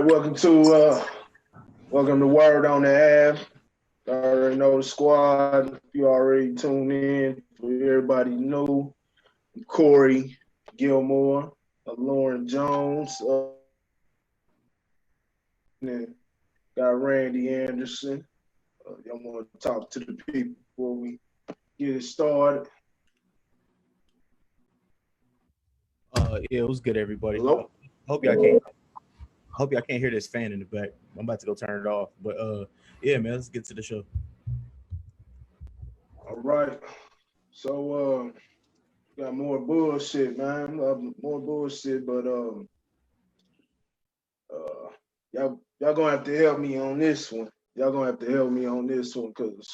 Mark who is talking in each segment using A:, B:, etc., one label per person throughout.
A: welcome to Word on the App. You already know the squad. If you already tuned in, for everybody new, Corey Gilmore, Lauren Jones, and got Randy Anderson. Y'all want to talk to the people before we get it started?
B: Yeah, it was good, everybody.
A: Hello?
B: Hope y'all can't hear this fan in the back. I'm about to go turn it off. But yeah, man, let's get to the show.
A: All right. So got more bullshit, man. More bullshit, but y'all gonna have to help me on this one. Y'all gonna have to help me on this one because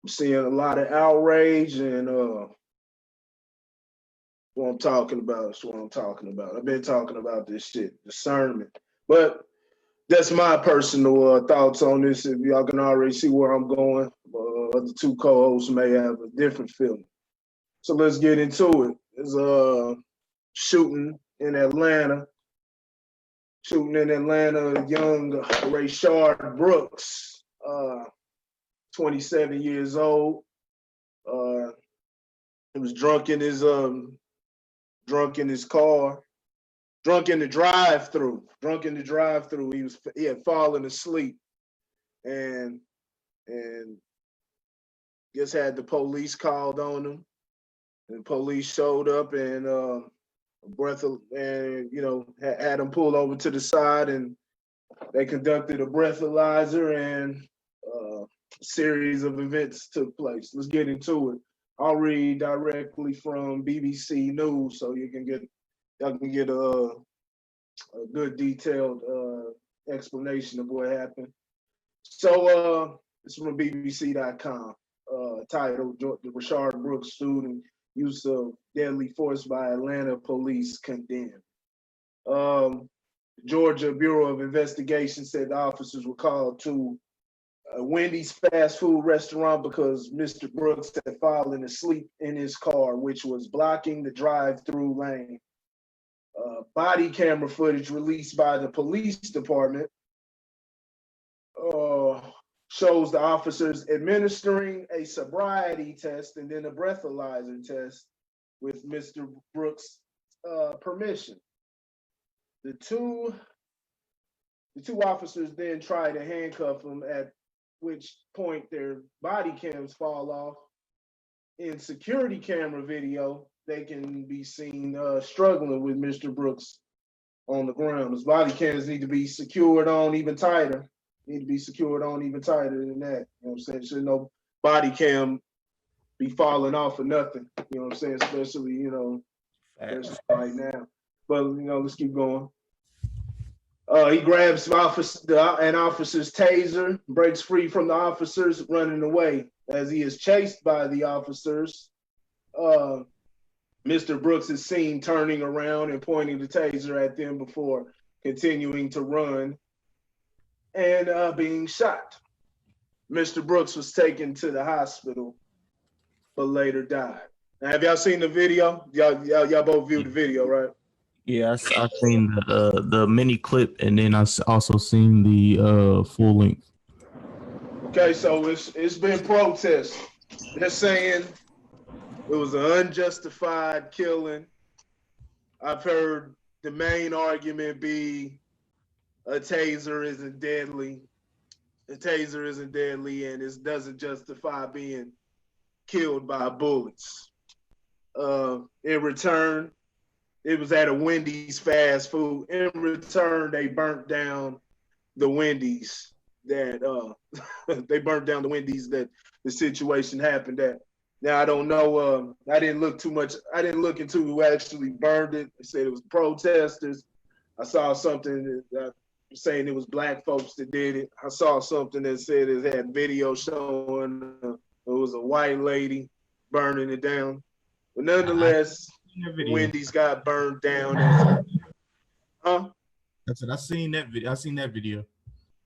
A: I'm seeing a lot of outrage and what I'm talking about. That's what I'm talking about. I've been talking about this shit, discernment. But that's my personal thoughts on this. If y'all can already see where I'm going, the two co-hosts may have a different feeling. So let's get into it. There's a shooting in Atlanta. Young Rayshard Brooks, 27 years old. He was drunk in his car, drunk in the drive-through. He had fallen asleep, and just had the police called on him, and police showed up and had him pulled over to the side, and they conducted a breathalyzer, and a series of events took place. Let's get into it. I'll read directly from BBC News so y'all can get a good detailed explanation of what happened. So it's from BBC.com. Titled "The Rayshard Brooks Shooting, Use of Deadly Force by Atlanta Police Condemned." Georgia Bureau of Investigation said the officers were called to a Wendy's fast food restaurant because Mr. Brooks had fallen asleep in his car, which was blocking the drive-through lane. Body camera footage released by the police department shows the officers administering a sobriety test and then a breathalyzer test with Mr. Brooks' permission. The two officers then try to handcuff him, at which point their body cams fall off. In security camera video, they can be seen struggling with Mr. Brooks on the ground. His body cams need to be secured on even tighter. Than that. You know what I'm saying? Should no body cam be falling off for nothing. You know what I'm saying? Especially right now. But let's keep going. He grabs an officer's taser, breaks free from the officers, running away. As he is chased by the officers, Mr. Brooks is seen turning around and pointing the taser at them before continuing to run and being shot. Mr. Brooks was taken to the hospital, but later died. Now, have y'all seen the video? Y'all both viewed the video, right?
B: Yeah, I seen the mini clip, and then I also seen the full length.
A: Okay, so it's been protested. They're saying it was an unjustified killing. I've heard the main argument be a taser isn't deadly. And it doesn't justify being killed by bullets. In return, it was at a Wendy's fast food. In return, they burnt down the Wendy's that the situation happened at. Now I don't know. I didn't look into who actually burned it. They said it was protesters. I saw something saying it was black folks that did it. I saw something that said it had video showing it was a white lady burning it down. But nonetheless, Wendy's got burned down. Huh?
B: That's it. I seen that video.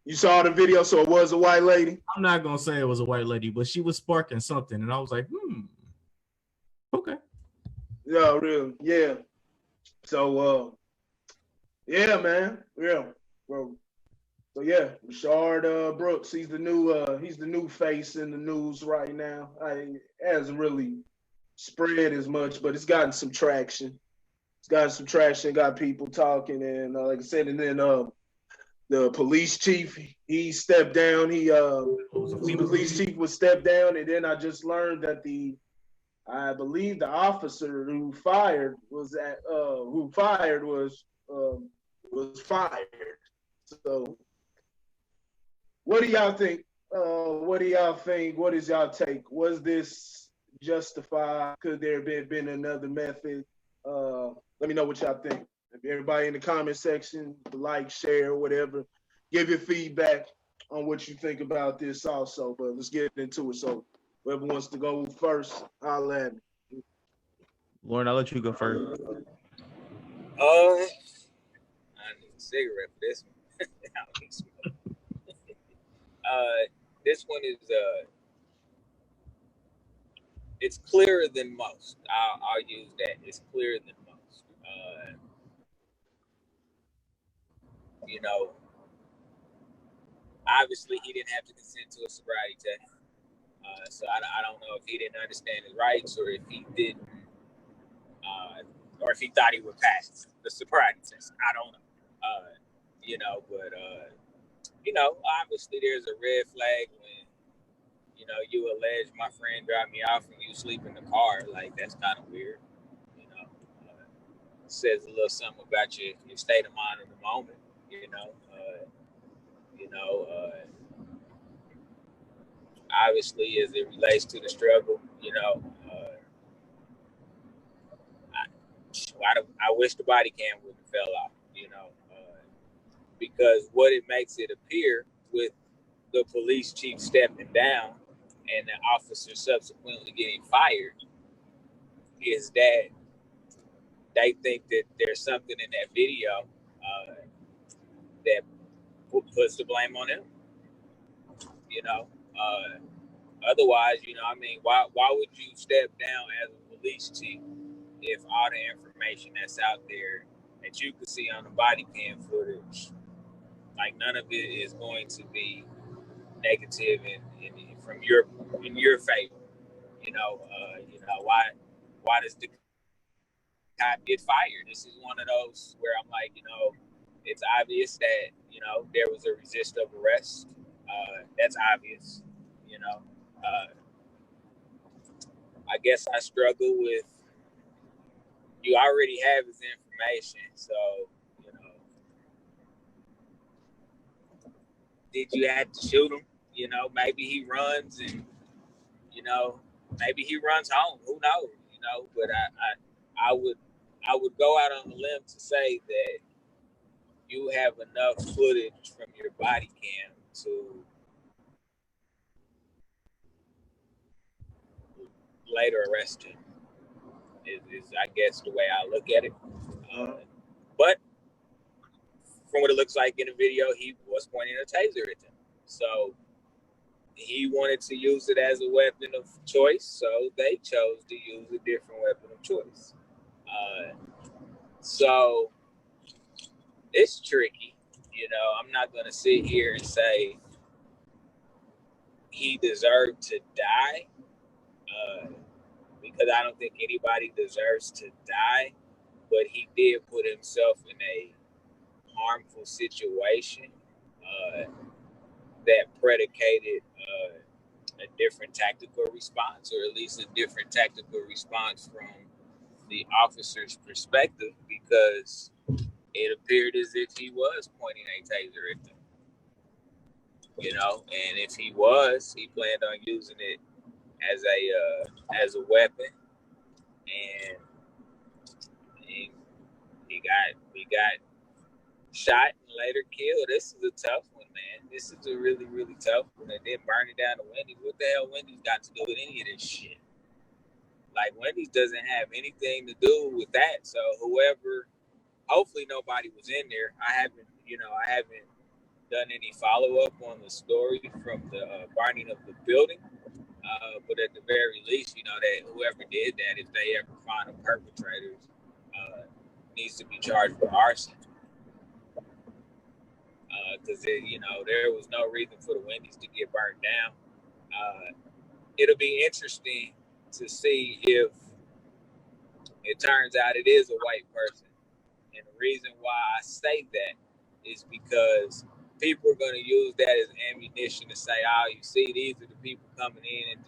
A: You saw the video, so it was a white lady?
B: I'm not gonna say it was a white lady, but she was sparking something, and I was like, okay.
A: Yeah, really, yeah. So, yeah, man, yeah. bro. So yeah, Rashard Brooks, he's the new face in the news right now. It hasn't really spread as much, but it's gotten some traction. It's gotten some traction, got people talking, and like I said, and then the police chief he stepped down. The police chief was stepped down, and then I just learned that I believe the officer who fired was fired. So what do y'all think? What do y'all think? What is y'all take? Was this justified? Could there have been another method? Let me know what y'all think. If everybody in the comment section, like, share, whatever, give your feedback on what you think about this also. But let's get into it. So whoever wants to go first, I'll let me.
B: Lauren, I'll let you go first.
C: I need a cigarette for this one. I don't need smoke. This one is it's clearer than most. I'll use that. It's clearer than most. You know, obviously he didn't have to consent to a sobriety test. So I don't know if he didn't understand his rights or if he didn't, or if he thought he would pass the sobriety test. I don't know. But obviously there's a red flag when, you allege my friend dropped me off and you sleep in the car. Like, that's kind of weird. Says a little something about your state of mind in the moment. Obviously, as it relates to the struggle, I wish the body cam wouldn't have fell off, because what it makes it appear with the police chief stepping down and the officer subsequently getting fired is that they think that there's something in that video that puts the blame on him. Otherwise, why would you step down as a police chief if all the information that's out there that you could see on the body cam footage, like, none of it is going to be negative in your favor? Why does the cop get fired? This is one of those where I'm like, it's obvious that there was a resist of arrest. That's obvious. I guess I struggle with, you already have his information, so did you have to shoot him? Maybe he runs and maybe he runs home. Who knows? But I would go out on the limb to say that you have enough footage from your body cam to later arrest him. Is I guess the way I look at it. But from what it looks like in the video, he was pointing a taser at them. So he wanted to use it as a weapon of choice, so they chose to use a different weapon of choice. So it's tricky. I'm not going to sit here and say he deserved to die, because I don't think anybody deserves to die, but he did put himself in a harmful situation that predicated a different tactical response, or at least a different tactical response from the officer's perspective, because it appeared as if he was pointing a taser at them. And if he planned on using it as a weapon, and he got shot and later killed. This is a tough one, man. This is a really, really tough one. And then burning down the Wendy's. What the hell Wendy's got to do with any of this shit? Like, Wendy's doesn't have anything to do with that. So hopefully nobody was in there. I haven't done any follow-up on the story from the burning of the building. But at the very least, that whoever did that, if they ever find a perpetrator, needs to be charged for arson. because there was no reason for the Wendy's to get burnt down. It'll be interesting to see if it turns out it is a white person. And the reason why I say that is because people are going to use that as ammunition to say, oh, you see, these are the people coming in and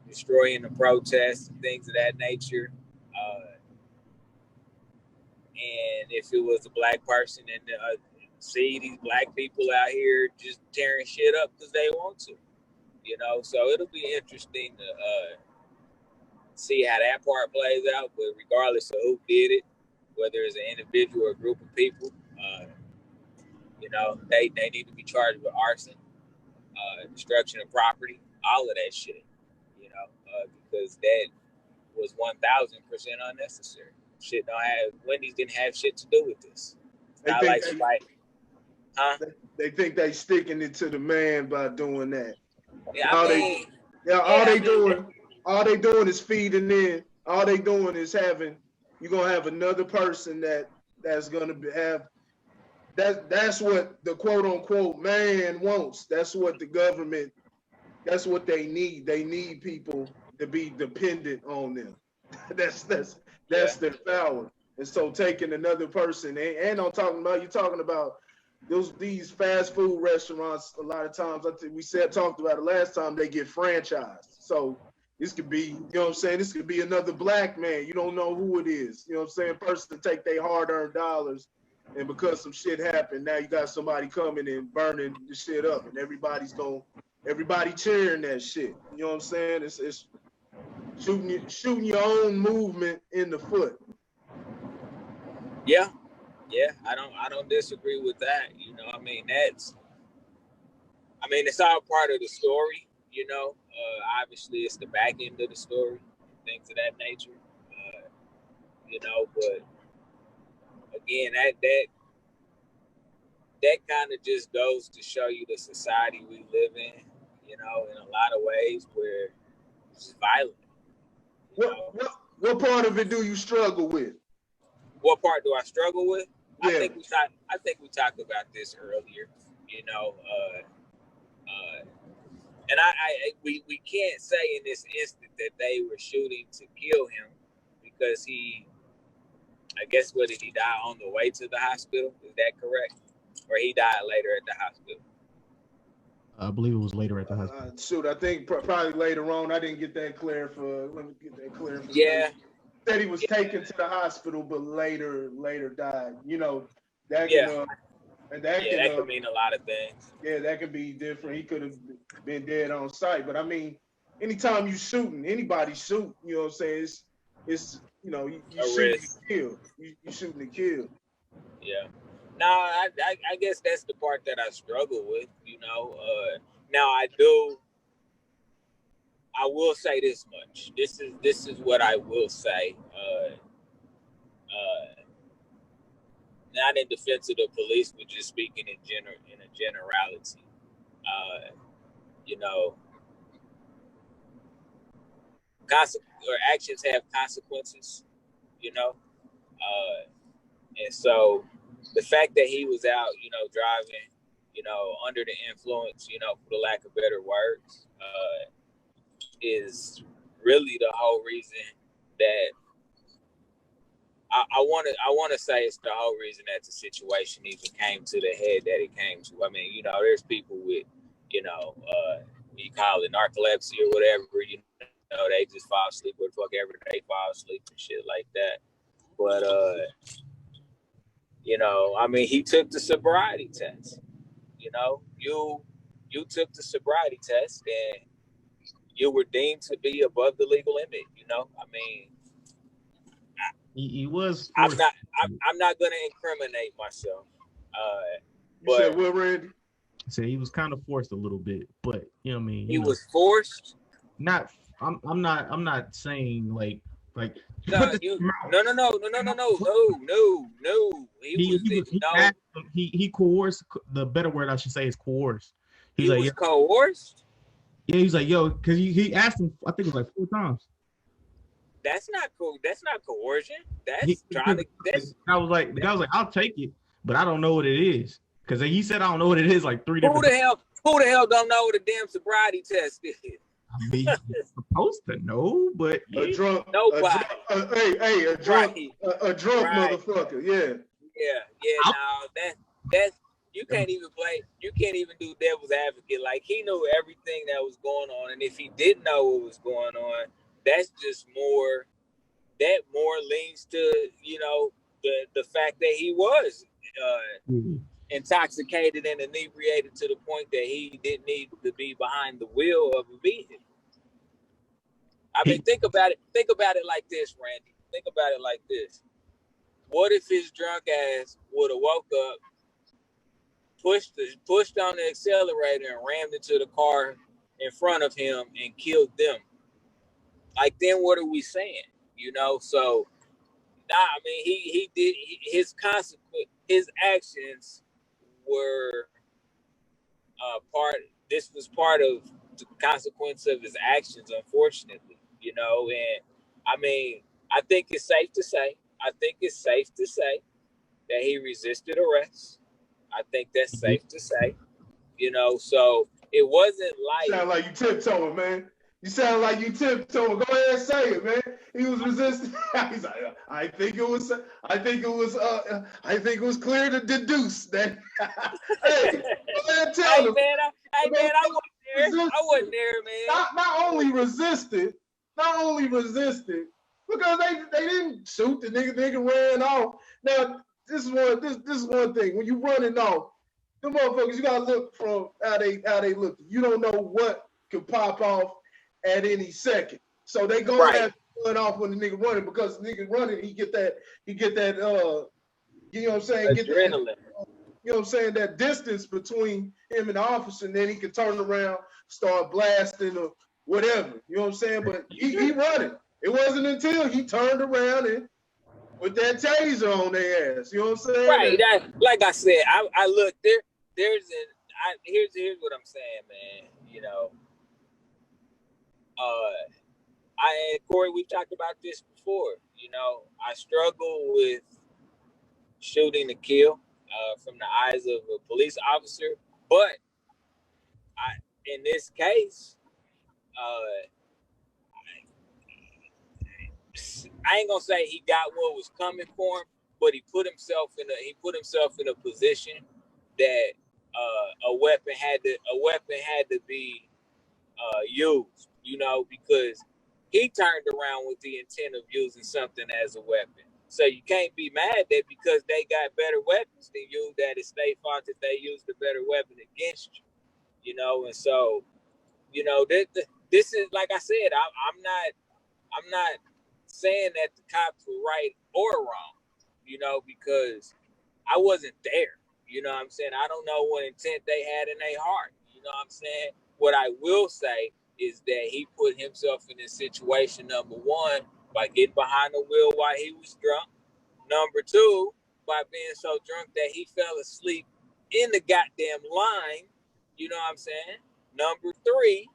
C: destroying the protests and things of that nature. And if it was a black person, and see these black people out here just tearing shit up because they want to, so it'll be interesting to see how that part plays out. But regardless of who did it, whether it's an individual or a group of people, they need to be charged with arson, destruction of property, all of that shit, because that was 1,000% unnecessary. Wendy's didn't have shit to do with this.
A: They think they sticking it to the man by doing that.
C: Yeah,
A: all they doing is feeding in. All they doing is you're gonna have another person that's gonna have that's what the quote unquote man wants. That's what the government. That's what they need. They need people to be dependent on them. that's their power. And so taking another person, and I'm talking about these fast food restaurants. A lot of times, I think we talked about it last time. They get franchised. So this could be, this could be another black man. You don't know who it is. Person take their hard-earned dollars, and because some shit happened, now you got somebody coming and burning the shit up, and everybody cheering that shit. You know what I'm saying? It's shooting your own movement in the foot.
C: Yeah, I don't disagree with that. It's all part of the story. Obviously it's the back end of the story, things of that nature. But again, that kind of just goes to show you the society we live in. In a lot of ways where it's violent.
A: What part of it do you struggle with?
C: What part do I struggle with?
A: Yeah.
C: I think we talked about this earlier. And we can't say in this instant that they were shooting to kill him because I guess, did he die on the way to the hospital? Is that correct? Or he died later at the hospital?
B: I believe it was later at the hospital.
A: I think probably later on. I didn't get that clear let me get that clear.
C: Yeah.
A: Said he was taken to the hospital, but later died. That could
C: mean a lot of things.
A: Yeah, that could be different. He could have been dead on sight. But anytime you shooting, anybody shoot, you know what I'm saying? It's you shooting to kill. You shooting to kill.
C: Yeah. No, I guess that's the part that I struggle with, Now I will say this much. This is what I will say. Not in defense of the police, but just speaking in a generality. Actions have consequences, and so the fact that he was out, driving, under the influence, for the lack of better words, is really the whole reason that I want to say it's the whole reason that the situation even came to the head that it came to. There's people with, you call it narcolepsy or whatever, they just fall asleep where the fuck ever they fall asleep and shit like that. But, he took the sobriety test. You took the sobriety test and you were deemed to be above the legal limit.
B: He was.
C: I'm not going to incriminate myself.
A: You said what, Randy?
B: I said he was kind of forced a little bit, but
C: he was forced.
B: Not. I'm not saying like.
C: No.
B: He coerced. The better word I should say is coerced.
C: He was coerced.
B: Yeah, he's like, yo, because he asked him. I think it was like 4 times.
C: That's not cool. That's not coercion. That's trying to.
B: The guy was like, I'll take it, but I don't know what it is. Because he said I don't know what it is, like 3
C: Who
B: different.
C: the hell don't know what a damn sobriety test is?
B: I mean, you're supposed to know, but
A: A drunk,
C: Nobody.
A: a drunk
C: Right.
A: motherfucker. Yeah.
C: Yeah. No, that's you can't even play. You can't even do devil's advocate. Like he knew everything that was going on, and if he didn't know what was going on, that's just more. That more leans to the fact that he was intoxicated and inebriated to the point that he didn't need to be behind the wheel of a vehicle. I mean, think about it. Think about it like this, Randy. Think about it like this. What if his drunk ass would have woke up, pushed on the accelerator, and rammed into the car in front of him and killed them? Like, then what are we saying? So. Nah, I mean, he did his consequence. His actions were part. This was part of the consequence of his actions, unfortunately. And I mean, I think it's safe to say. That he resisted arrest. I think that's safe to say. So it wasn't like.
A: Sound like you tiptoeing, man. You sound like you tiptoeing. Go ahead and say it, man. He was resisting. He's like, I think it was clear to deduce that. Hey, go ahead and tell him.
C: Man, I wasn't there, man.
A: Not only resisted, because they didn't shoot the nigga ran off. Now, this is one thing. When you running off, the motherfuckers, you gotta look from how they look. You don't know what could pop off at any second. So they gonna have to run off when the nigga running, because the nigga running, he get that you know what I'm saying?
C: Adrenaline.
A: Get that, you know what I'm saying, that distance between him and the officer, and then he can turn around, start blasting or whatever. You know what I'm saying? But he running. It wasn't until he turned around and with that taser on their ass. You know what I'm saying?
C: Right. Like I said, I look there. Here's what I'm saying, man. Corey, we've talked about this before. I struggle with shooting to kill from the eyes of a police officer, but in this case, I ain't gonna say he got what was coming for him, but he put himself in a position that a weapon had to be used, because he turned around with the intent of using something as a weapon. So you can't be mad that because they got better weapons than you, that it's their fault that they used a better weapon against you. And so, this is, like I said, I'm not saying that the cops were right or wrong, because I wasn't there. You know what I'm saying? I don't know what intent they had in their heart. You know what I'm saying? What I will say is that he put himself in this situation, number one, by getting behind the wheel while he was drunk. Number two, by being so drunk that he fell asleep in the goddamn line. You know what I'm saying? Number three,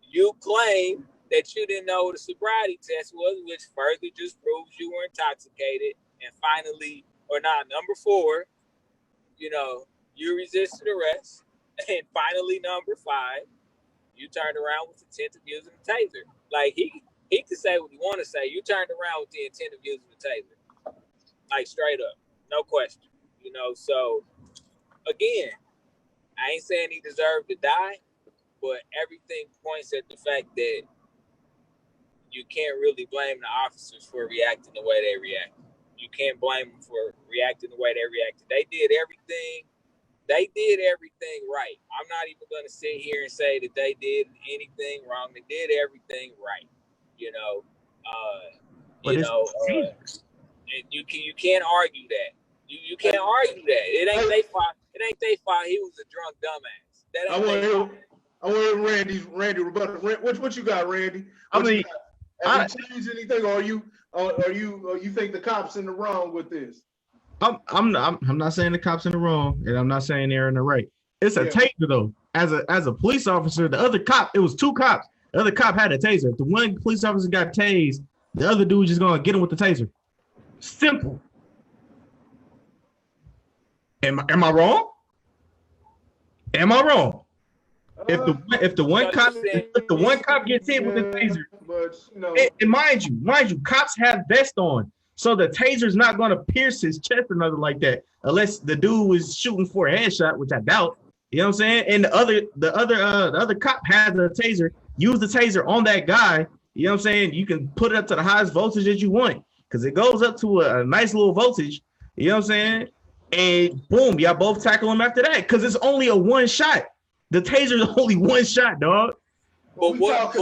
C: you claim that you didn't know what a sobriety test was, which further just proves you were intoxicated. And finally, or not, number four, you resisted arrest. And finally, number five, you turned around with the intent of using the taser. Like, he could say what he want to say. You turned around with the intent of using the taser. Like, straight up. No question. So, again, I ain't saying he deserved to die, but everything points at the fact that you can't really blame the officers for reacting the way they reacted. You can't blame them for reacting the way they reacted. They did everything right. I'm not even going to sit here and say that they did anything wrong. They did everything right. You can't argue that. You can't argue that. It ain't their fault. It ain't their fault. He was a drunk dumbass. That ain't
A: I want Randy rebuttal. What you got, Randy? Have you changed anything, or you think the cops in the wrong with this?
B: I'm not saying the cops in the wrong, and I'm not saying they're in the right. It's a taser though. As a police officer, the other cop, it was two cops. The other cop had a taser. If the one police officer got tased, the other dude just gonna get him with the taser. Simple. Am I wrong? Am I wrong? If the one cop gets hit with a taser,
A: but
B: and mind you, cops have vests on, so the taser's not going to pierce his chest or nothing like that, unless the dude was shooting for a headshot, which I doubt. You know what I'm saying? And the other cop has a taser. Use the taser on that guy. You know what I'm saying? You can put it up to the highest voltage that you want, because it goes up to a nice little voltage. You know what I'm saying? And boom, y'all both tackle him after that, because it's only a one shot. The taser is only one shot, dog.
C: But what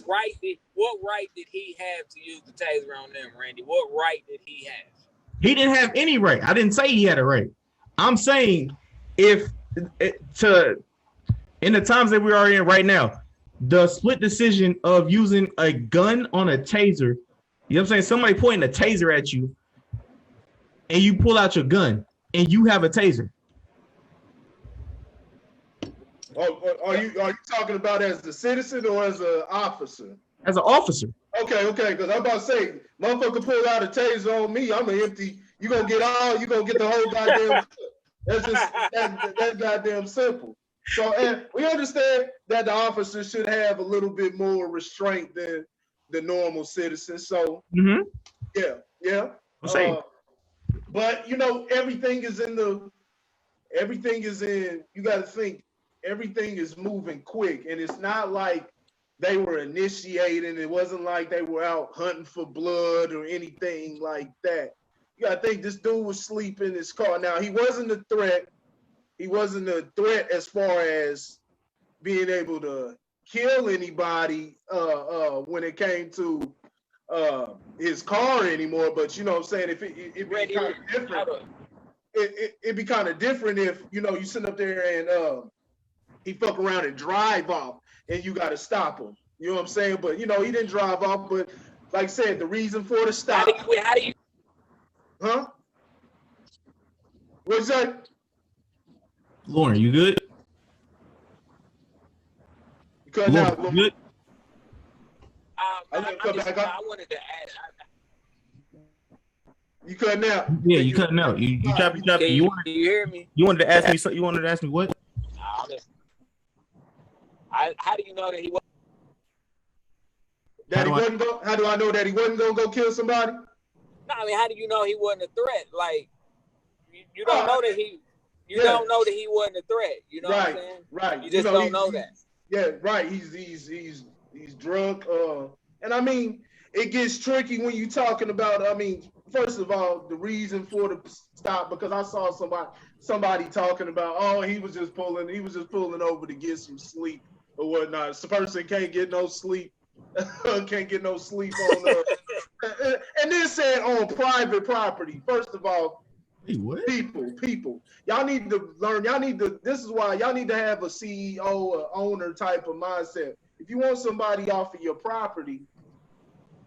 C: right did he have to use the taser on them, Randy? What right did he have?
B: He didn't have any right. I didn't say he had a right. I'm saying in the times that we are in right now, the split decision of using a gun on a taser, you know what I'm saying? Somebody pointing a taser at you and you pull out your gun and you have a taser.
A: Are you talking about as a citizen or as an officer?
B: As an officer.
A: Okay, because I'm about to say, motherfucker pull out a taser on me, I'm gonna empty. You gonna get the whole goddamn. That's just that's goddamn simple. So, and we understand that the officer should have a little bit more restraint than the normal citizen. So, yeah.
B: I'm saying.
A: But everything is in. You got to think. Everything is moving quick, and it's not like they were initiating. It wasn't like they were out hunting for blood or anything like that. You gotta think this dude was sleeping in his car. Now, he wasn't a threat. He wasn't a threat as far as being able to kill anybody when it came to his car anymore. But you know what I'm saying? If it'd be kind of different. It'd be kind of different if you sit up there and he fuck around and drive off and you got to stop him. You know what I'm saying? But, he didn't drive off. But like I said, the reason for the stop.
C: How do you?
A: Huh? What's that?
B: Lauren, you good?
A: You cut out.
B: You good?
C: I wanted to add.
A: You cutting out?
B: Yeah, you cutting out. You choppy.
C: Do you hear me?
B: You wanted to ask me something? You wanted to ask me what?
C: How do you know that he was?
A: How do I know that he wasn't gonna go kill somebody?
C: No, I mean, how do you know he wasn't a threat? Like, you don't know that he. You don't know that he wasn't a threat. You know what I'm saying?
A: Right.
C: You just don't know that.
A: Yeah, right. He's drunk. And I mean, it gets tricky when you're talking about. I mean, first of all, the reason for the stop, because I saw somebody talking about, oh, he was just pulling over to get some sleep or whatnot. This person can't get no sleep. Can't get no sleep on and then said on private property. First of all, people, y'all need to learn. This is why y'all need to have a CEO or owner type of mindset. If you want somebody off of your property,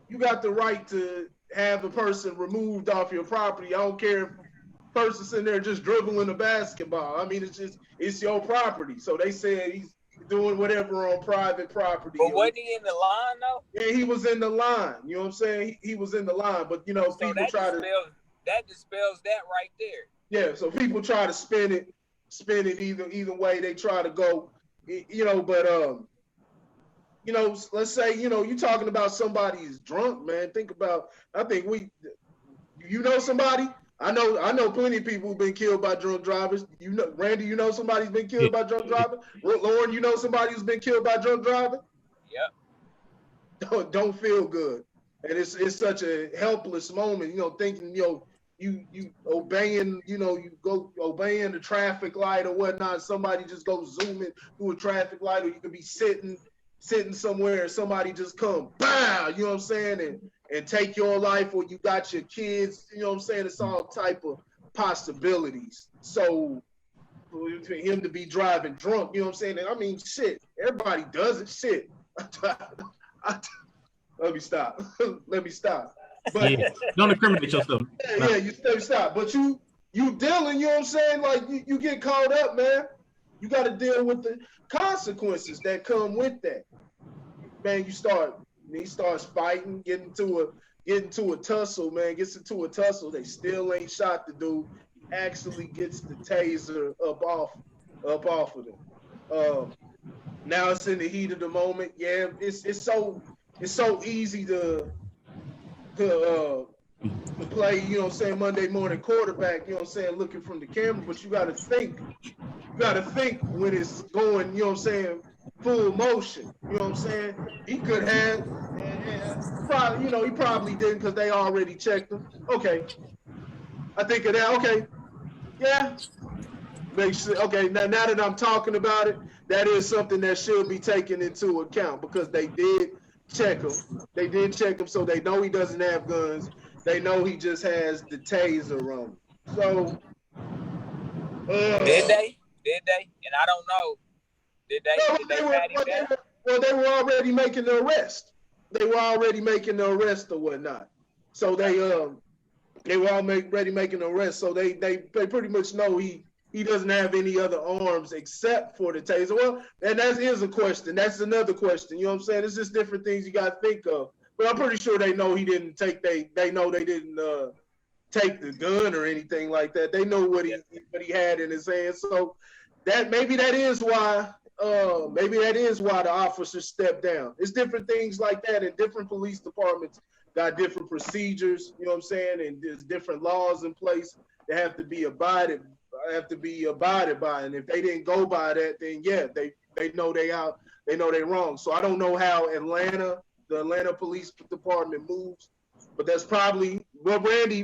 A: you got the right to have a person removed off your property. I don't care if a person's sitting there just dribbling a basketball. I mean, it's your property. So they said he's doing whatever on private property.
C: But wasn't he in the line though?
A: Yeah, he was in the line. You know what I'm saying? He was in the line. But so people
C: that dispels that right there.
A: Yeah, so people try to spin it either way they try to go. But let's say, you're talking about somebody who's drunk, man. Somebody. I know plenty of people who've been killed by drunk drivers. Randy, somebody's been killed by drunk driver. Lauren, somebody who's been killed by drunk driver.
C: Yep.
A: Don't feel good, and it's such a helpless moment. Thinking you obeying, you go obeying the traffic light or whatnot. Somebody just goes zooming through a traffic light, or you could be sitting somewhere and somebody just come, bam, you know what I'm saying, and take your life, or you got your kids, you know what I'm saying? It's all type of possibilities. So for him to be driving drunk, you know what I'm saying? And I mean, shit, everybody does it. Shit. Let me stop. But
B: don't incriminate yourself.
A: Yeah, you stop. But you dealing, you know what I'm saying? Like you get caught up, man. You got to deal with the consequences that come with that. Man, he starts fighting, getting into a tussle, man. Gets into a tussle. They still ain't shot the dude. actually gets the taser up off of them. Now it's in the heat of the moment. Yeah, it's so easy to play, you know what I'm saying, Monday morning quarterback, you know what I'm saying, looking from the camera, but you gotta think when it's going, you know what I'm saying, full motion. You know what I'm saying? He could have, probably, you know, he probably didn't because they already checked him. Okay, I think of that. Okay, yeah, makes sense. Okay, now that I'm talking about it, that is something that should be taken into account because they did check him. They did check him, so they know he doesn't have guns. They know he just has the taser on him. So,
C: Did they? Did they? And I don't know. Did they?
A: no,
C: Did they pat him down?
A: they were already making the arrest. They were already making the arrest or whatnot. So they were already making the arrest. So they pretty much know he doesn't have any other arms except for the taser. Well, and that is a question. That's another question. You know what I'm saying? It's just different things you got to think of. But I'm pretty sure they know he didn't take. They know they didn't take the gun or anything like that. They know what he had in his hand. So maybe that is why the officers stepped down. It's different things like that, and different police departments got different procedures. You know what I'm saying? And there's different laws in place that have to be abided by. And if they didn't go by that, then yeah, they know they out. They know they wrong. So I don't know how the Atlanta Police Department moves, but that's probably what Brandy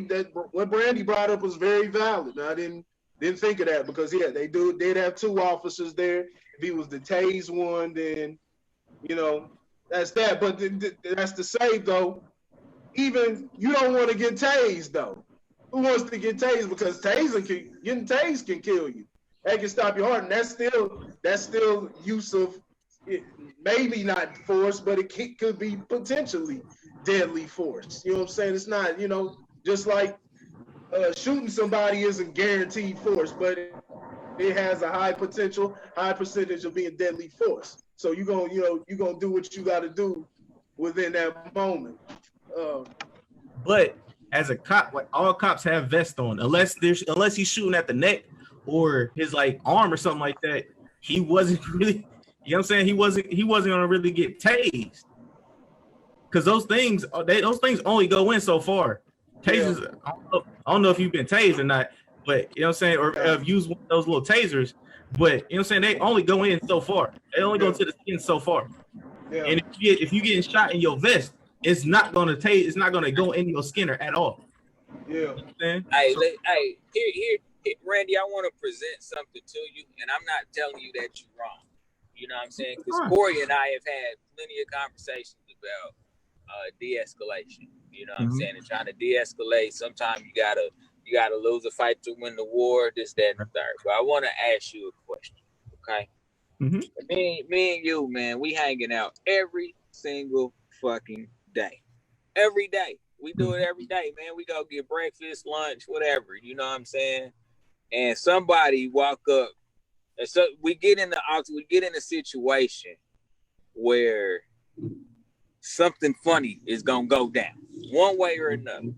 A: brought up was very valid. Now, I didn't think of that because yeah, they did have two officers there. If he was the tase one, then you know that's that. But that's to say though, even you don't want to get tased though. Who wants to get tased? Because getting tased can kill you. That can stop your heart, and that's still use of maybe not force, but it could be potentially deadly force. You know what I'm saying? It's not, just like shooting somebody isn't guaranteed force, but it has a high percentage of being deadly force. So you're gonna do what you got to do within that moment.
B: But as a cop, like all cops have vests on, unless he's shooting at the neck or his like arm or something like that. He wasn't really, you know what I'm saying? He wasn't gonna really get tased because those things only go in so far. Tasers, yeah. I don't know if you've been tased or not, but you know what I'm saying, or have used one of those little tasers. But you know what I'm saying, they only go in so far. They only go to the skin so far. Yeah. And if you getting shot in your vest, it's not gonna tase. It's not gonna go in your skinner at all.
A: Yeah.
C: You know here, Randy. I want to present something to you, and I'm not telling you that you're wrong. You know what I'm saying? Because Corey and I have had plenty of conversations about de-escalation. You know what I'm saying? And trying to de-escalate. Sometimes you gotta lose a fight to win the war. This, that, and the third. But I want to ask you a question. Okay? Mm-hmm. Me and you, man, we hanging out every single fucking day. Every day. We do it every day, man. We go get breakfast, lunch, whatever. You know what I'm saying? And somebody walk up, and so we get in a situation where something funny is gonna go down, one way or another.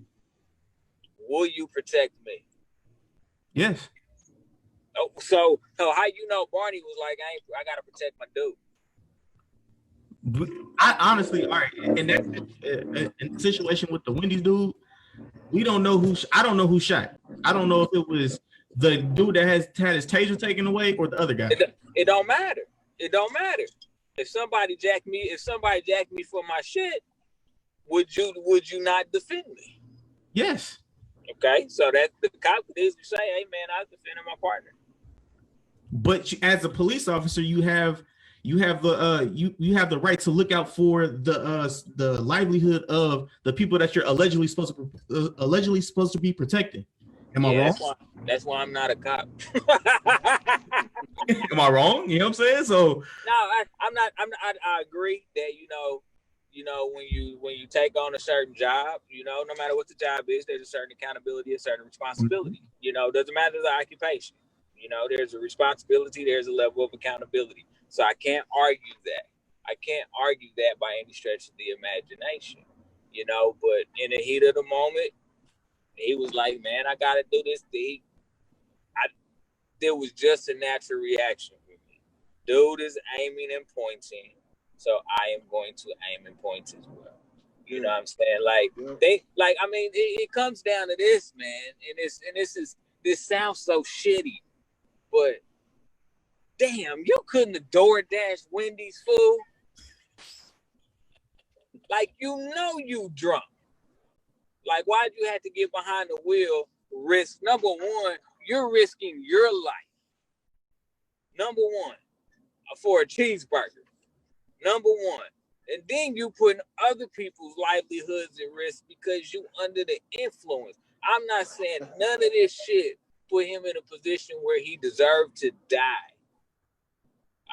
C: Will you protect me?
B: Yes.
C: Oh, so how you know Barney was like, I gotta protect my dude?
B: I honestly, all right, in the situation with the Wendy's dude, we don't know I don't know who shot. I don't know if it was the dude that had his taser taken away or the other guy.
C: It don't matter. It don't matter. If somebody jacked me for my shit, would you not defend me?
B: Yes.
C: Okay, so that the cop is to say, hey man, I was defending my partner.
B: But as a police officer, you have the right to look out for the livelihood of the people that you're allegedly supposed to be protecting. Am I wrong?
C: That's why I'm not a cop.
B: Am I wrong? You know what I'm saying? So
C: no, I'm not. I agree that when you take on a certain job, no matter what the job is, there's a certain accountability, a certain responsibility. Doesn't matter the occupation. There's a responsibility, there's a level of accountability. So I can't argue that. I can't argue that by any stretch of the imagination. But in the heat of the moment, he was like, man, I gotta do this. there was just a natural reaction for me. Dude is aiming and pointing, so I am going to aim and point as well. You know what I'm saying? Like it comes down to this, man. And this sounds so shitty, but damn, you couldn't have DoorDash Wendy's, fool. Like, you drunk. Like, why'd you have to get behind the wheel? Risk, number one, you're risking your life. Number one, for a cheeseburger. Number one. And then you putting other people's livelihoods at risk because you under the influence. I'm not saying none of this shit put him in a position where he deserved to die.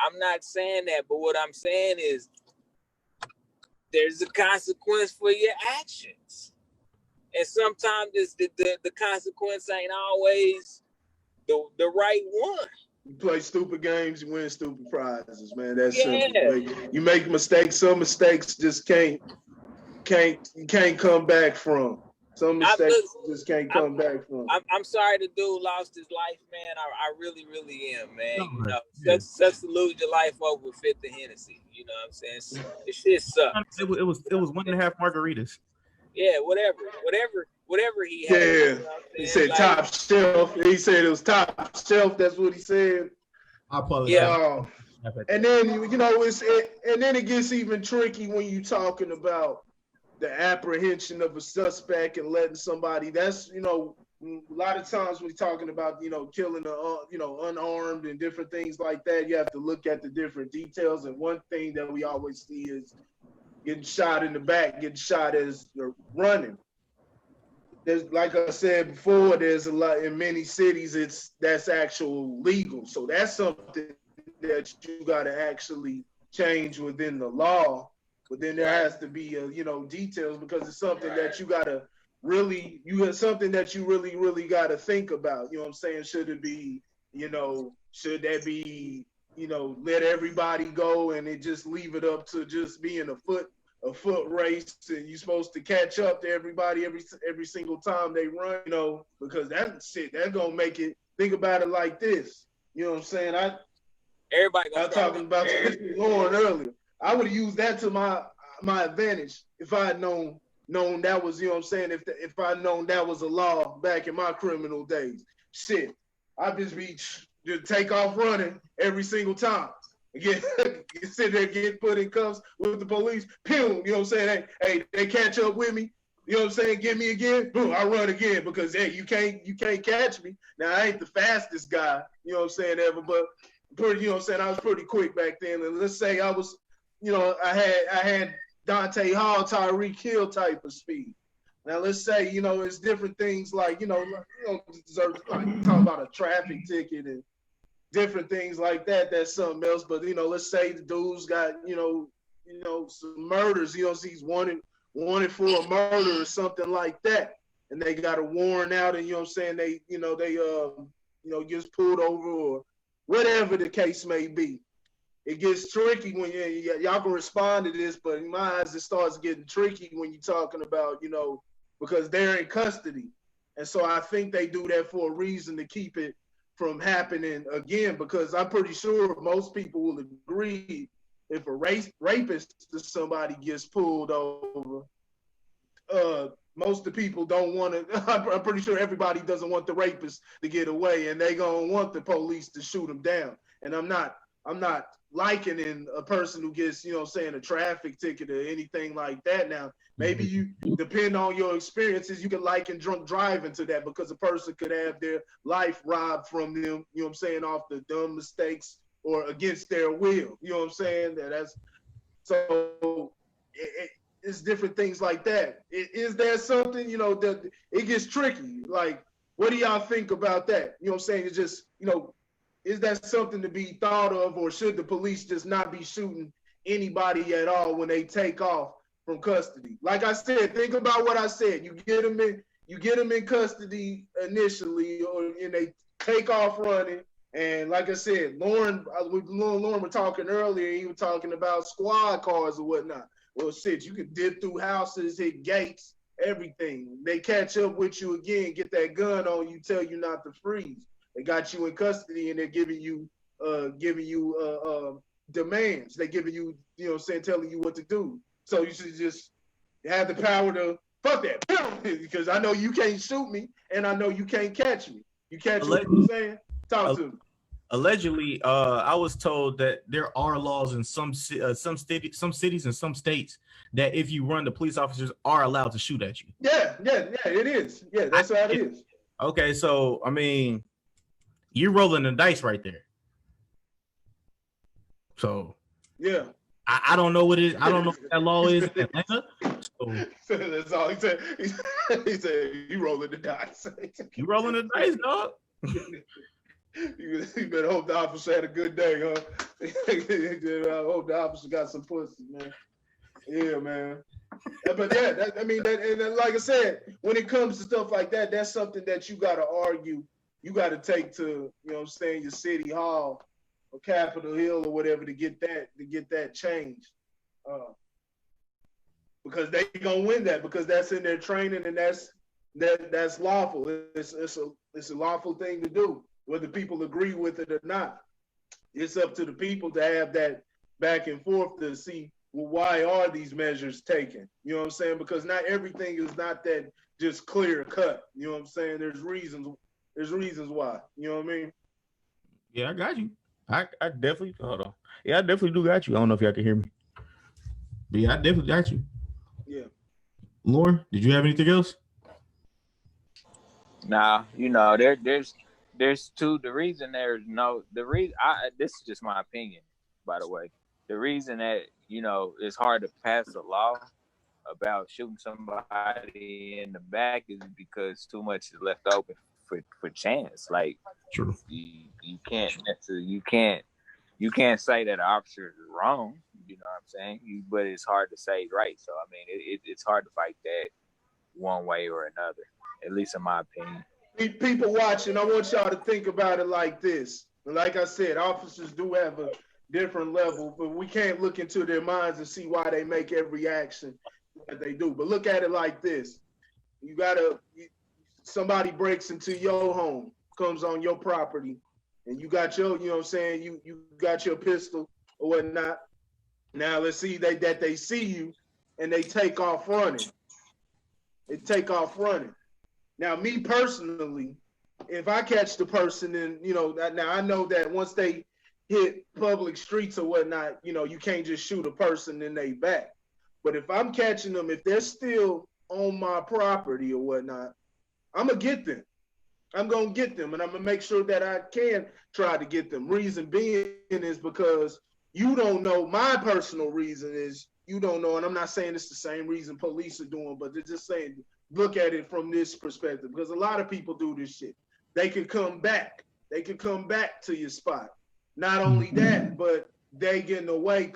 C: I'm not saying that, but what I'm saying is there's a consequence for your actions. And sometimes the consequence ain't always the right one.
A: You play stupid games, you win stupid prizes, man. That's simple. You make mistakes. Some mistakes just can't come back from. Some mistakes just can't come back from.
C: I'm sorry the dude lost his life, man. I really, really am, man. Such to lose your life over 50 Hennessy. You know what I'm saying? This shit sucks.
B: It was 1.5 margaritas.
C: Yeah, whatever he had.
A: Yeah,
C: you know
A: he said like, top shelf. He said it was top shelf. That's what he said.
B: I apologize.
A: Yeah. And then and then it gets even tricky when you're talking about the apprehension of a suspect and letting somebody. That's a lot of times when we're talking about killing unarmed and different things like that. You have to look at the different details. And one thing that we always see is getting shot in the back, getting shot as you're running. There's, like I said before, there's a lot in many cities. That's actual legal. So that's something that you got to actually change within the law. But then there has to be details because it's something that you got to really, something that you really, really got to think about. You know what I'm saying? Should it be, should that be, let everybody go and it just leave it up to just being a foot race and you're supposed to catch up to everybody every single time they run, because that's gonna make it. Think about it like this. You know what I'm saying? I was talking about Lauren earlier. I would have used that to my advantage if I had known that was, you know what I'm saying, if I'd known that was a law back in my criminal days. Shit, I'd just take off running every single time. Sit there, get put in cuffs with the police. Pew, you know what I'm saying? Hey, they catch up with me. You know what I'm saying? Get me again. Boom, I run again because hey, you can't catch me. Now I ain't the fastest guy, you know what I'm saying, ever, but pretty, you know what I'm saying, I was pretty quick back then. And let's say I was, I had Dante Hall, Tyreek Hill type of speed. Now let's say, it's different things like, deserve like talk about a traffic ticket and different things like that. That's something else. But let's say the dude's got some murders. He's wanted for a murder or something like that, and they got a warrant out, and you know what I'm saying, they gets pulled over or whatever the case may be. It gets tricky when y'all can respond to this, but in my eyes, it starts getting tricky when you're talking about because they're in custody, and so I think they do that for a reason to keep it from happening again, because I'm pretty sure most people will agree if a rapist to somebody gets pulled over, most of the people don't want to, I'm pretty sure everybody doesn't want the rapist to get away, and they gonna want the police to shoot him down. And I'm not likening a person who gets, a traffic ticket or anything like that. Now, maybe you, depend on your experiences, you can liken drunk driving to that, because a person could have their life robbed from them, off the dumb mistakes or against their will. You know what I'm saying? It's different things like that. Is there something, that it gets tricky? Like, what do y'all think about that? You know what I'm saying? It's just, is that something to be thought of, or should the police just not be shooting anybody at all when they take off from custody? Like I said, think about what I said. You get them in custody initially, and they take off running. And like I said, Lauren were talking earlier. He was talking about squad cars or whatnot. Well, shit, you can dip through houses, hit gates, everything. They catch up with you again, get that gun on you, tell you not to freeze. They got you in custody and they're giving you demands. They're giving you, you know what I'm saying, telling you what to do. So you should just have the power to fuck that because I know you can't shoot me and I know you can't catch me. You catch what I'm saying? Talk to me.
B: Allegedly, I was told that there are laws in some cities and some states that if you run, the police officers are allowed to shoot at you.
A: Yeah, it is. Yeah, that's how it is.
B: Okay, so I mean, you're rolling the dice right there. So
A: yeah,
B: I don't know what it. I don't know what that law is in Atlanta. So
A: that's all he said. He said, "You rolling the dice."
B: You rolling the dice, dog.
A: You better hope the officer had a good day, huh? I hope the officer got some pussy, man. Yeah, man. But yeah, and like I said, when it comes to stuff like that, that's something that you got to argue. You got to take to, you know what I'm saying, your city hall or Capitol Hill or whatever to get that changed. Because they gonna win that because that's in their training and that's lawful. It's a lawful thing to do. Whether people agree with it or not, it's up to the people to have that back and forth to see, well, why are these measures taken? You know what I'm saying? Because not everything is not that just clear cut. You know what I'm saying? There's reasons why. You know what I mean?
B: Yeah, I got you. I definitely hold on. Yeah, I definitely do got you. I don't know if y'all can hear me. But yeah, I definitely got you.
A: Yeah.
B: Lauren, did you have anything else?
C: Nah, you know, there's two. The reason this is just my opinion, by the way. The reason that, you know, it's hard to pass a law about shooting somebody in the back is because too much is left open for chance. Like,
B: true,
C: you can't say that an officer is wrong. You know what I'm saying? But it's hard to say right. So I mean, it's hard to fight that one way or another. At least in my opinion.
A: People watching, I want y'all to think about it like this. Like I said, officers do have a different level, but we can't look into their minds and see why they make every action that they do. But look at it like this. Somebody breaks into your home, comes on your property, and you got your, you know what I'm saying, you got your pistol or whatnot. Now let's see that they see you and they take off running. Now, me personally, if I catch the person and, you know, now I know that once they hit public streets or whatnot, you know, you can't just shoot a person in their back. But if I'm catching them, if they're still on my property or whatnot, I'm going to get them. I'm going to get them, and I'm going to make sure that I can try to get them. Reason being is because you don't know. My personal reason is you don't know, and I'm not saying it's the same reason police are doing, but they're just saying look at it from this perspective because a lot of people do this shit. They can come back. They can come back to your spot. Not only that, but they get in the way.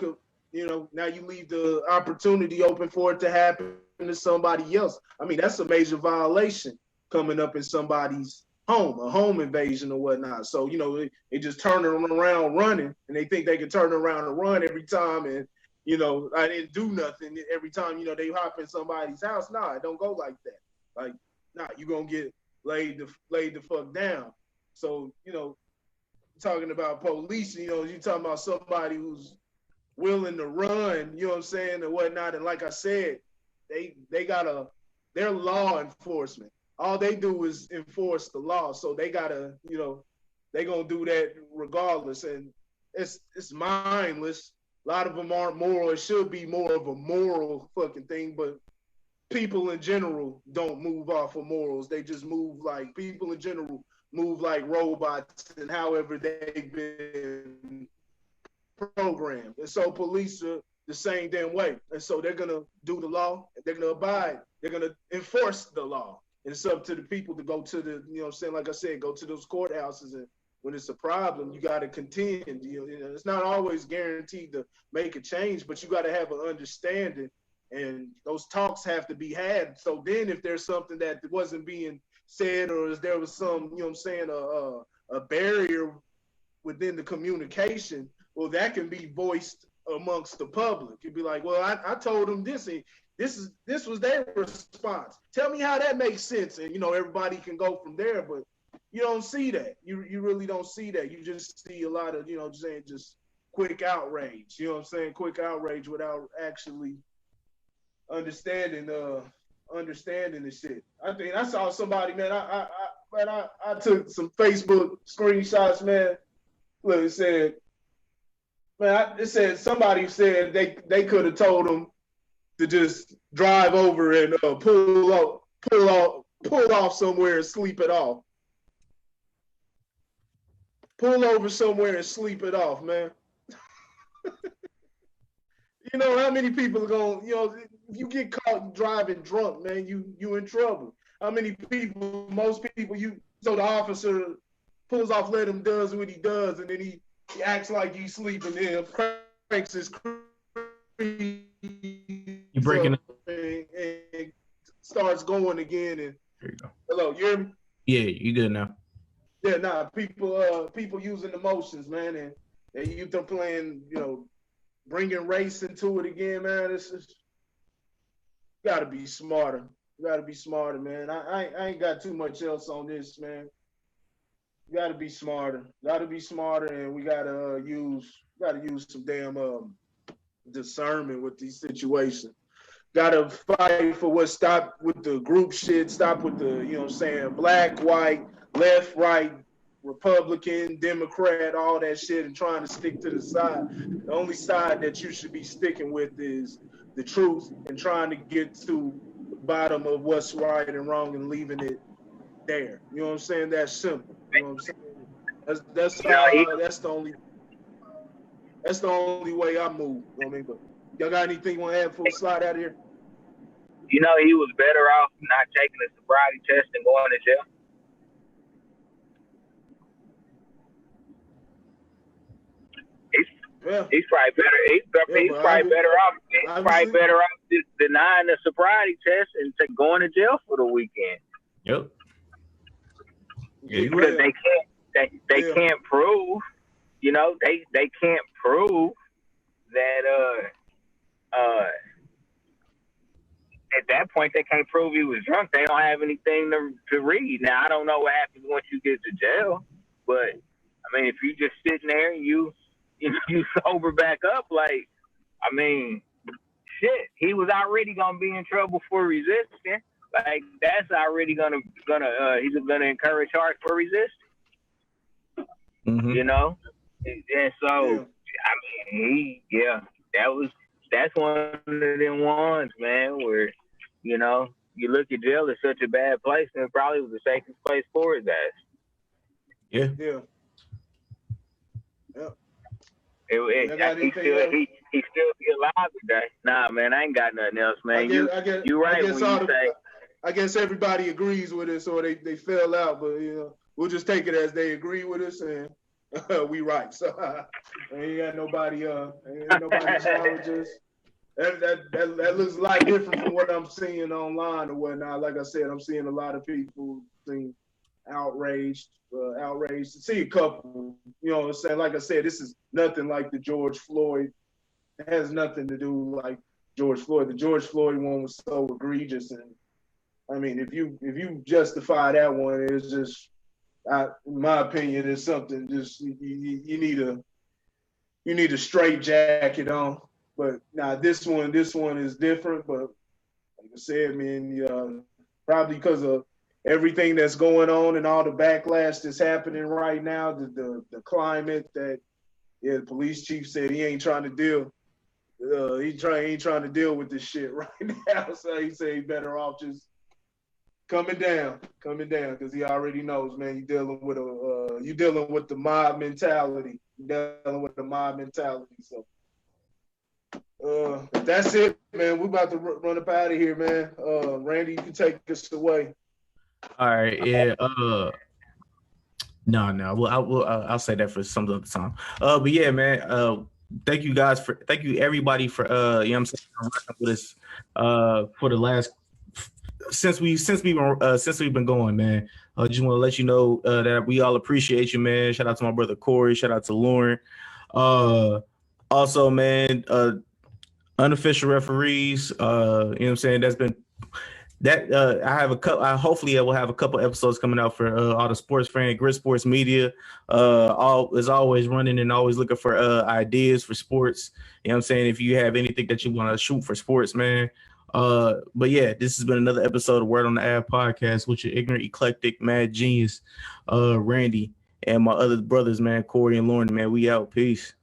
A: You know, now you leave the opportunity open for it to happen to somebody else. I mean, that's a major violation coming up in somebody's home, a home invasion or whatnot. So, you know, they just turn around running and they think they can turn around and run every time. And, you know, I didn't do nothing every time, you know, they hop in somebody's house. Nah, it don't go like that. Like, nah, you're going to get laid the fuck down. So, you know, talking about police, you know, you're talking about somebody who's willing to run, you know what I'm saying, and whatnot. And like I said, they're law enforcement. All they do is enforce the law. So they gotta, you know, they gonna do that regardless. And it's mindless. A lot of them aren't moral. It should be more of a moral fucking thing, but people in general don't move off of morals. They just move like people in general move like robots and however they've been programmed. And so police are the same damn way. And so they're gonna do the law, they're gonna abide, they're gonna enforce the law. And it's up to the people to go to the, you know what I'm saying, like I said, go to those courthouses, and when it's a problem, you gotta contend. You know, it's not always guaranteed to make a change, but you gotta have an understanding, and those talks have to be had. So then if there's something that wasn't being said, or if there was some, you know what I'm saying, a barrier within the communication, well, that can be voiced amongst the public. You'd be like, well, I told them this, and this was their response. Tell me how that makes sense. And, you know, everybody can go from there, but you don't see that. You really don't see that. You just see a lot of, just quick outrage. You know what I'm saying? Quick outrage without actually understanding the shit. I think I saw somebody, man. I took some Facebook screenshots, man. Look, it said, man, it said somebody said they could have told them to just drive over and pull off somewhere and sleep it off. Pull over somewhere and sleep it off, man. You know how many people are going, if you get caught driving drunk, man, you in trouble. How many people, most people, so the officer pulls off, let him does what he does, and then he acts like he's sleeping there, cranks his
B: You breaking up
A: and starts going again. And
B: there you go.
A: Hello, you hear me?
B: Yeah, you good now.
A: Yeah, nah, people using emotions, man, and you them playing, bringing race into it again, man. It's just gotta be smarter. You gotta be smarter, man. I ain't got too much else on this, man. You gotta be smarter. Gotta be smarter, and we gotta use some damn discernment with these situations. Gotta fight for what, stop with the group shit, stop with the, black, white, left, right, Republican, Democrat, all that shit, and trying to stick to the side. The only side that you should be sticking with is the truth and trying to get to the bottom of what's right and wrong and leaving it there. You know what I'm saying? That's simple. You know what I'm saying? That's the only way I move. You know what I mean? But y'all got anything you want to add before we slide out of here?
C: He was better off not taking a sobriety test and going to jail. He's probably better. He's probably better off. He's probably better off just denying the sobriety test and going to jail for the weekend.
B: Yep.
C: Yeah, because they can't prove. They can't prove that. At that point, they can't prove he was drunk. They don't have anything to read. Now, I don't know what happens once you get to jail, but I mean, if you just sitting there and you sober back up, shit, he was already gonna be in trouble for resisting. Like, that's already he's gonna encourage heart for resisting.
B: Mm-hmm.
C: And so I mean, that's one of them ones, man, where you look at jail as such a bad place, and it probably was the safest place for his ass.
B: Yeah.
C: He still be alive today. Nah, man, I ain't got nothing else, man. You right when you say.
A: I guess everybody agrees with us, or they fell out, but we'll just take it as they agree with us, and we right. So ain't got nobody challenges. That looks a lot different from what I'm seeing online or whatnot. Like I said, I'm seeing a lot of people seem outraged. See a couple, you know what I'm saying? Like I said, this is nothing like the George Floyd. It has nothing to do like George Floyd. The George Floyd one was so egregious, and I mean, if you justify that one, it's just, in my opinion, it's something just you need a straight jacket on. But now this one is different. But like I said, man, probably because of everything that's going on and all the backlash that's happening right now, the climate that the police chief said he ain't trying to deal. He ain't trying to deal with this shit right now. So he said he better off just coming down, because he already knows, man. You dealing with the mob mentality. So that's it, man. We're about to run up out of here, man. Randy, you can take us away.
B: All right, yeah. No. Well, I'll say that for some other time. But yeah, man. Thank you everybody for you know what I'm saying, working with us for the last since we've been going, man. I just want to let you know that we all appreciate you, man. Shout out to my brother Corey. Shout out to Lauren. Also, man, unofficial referees. You know what I'm saying? that I have a couple. Hopefully, I will have a couple episodes coming out for all the sports fan, Grit Sports Media. All is always running and always looking for ideas for sports. You know what I'm saying? If you have anything that you want to shoot for sports, man. But yeah, this has been another episode of Word on the Ab podcast with your ignorant, eclectic, mad genius, Randy, and my other brothers, man, Corey and Lauren. Man, we out. Peace.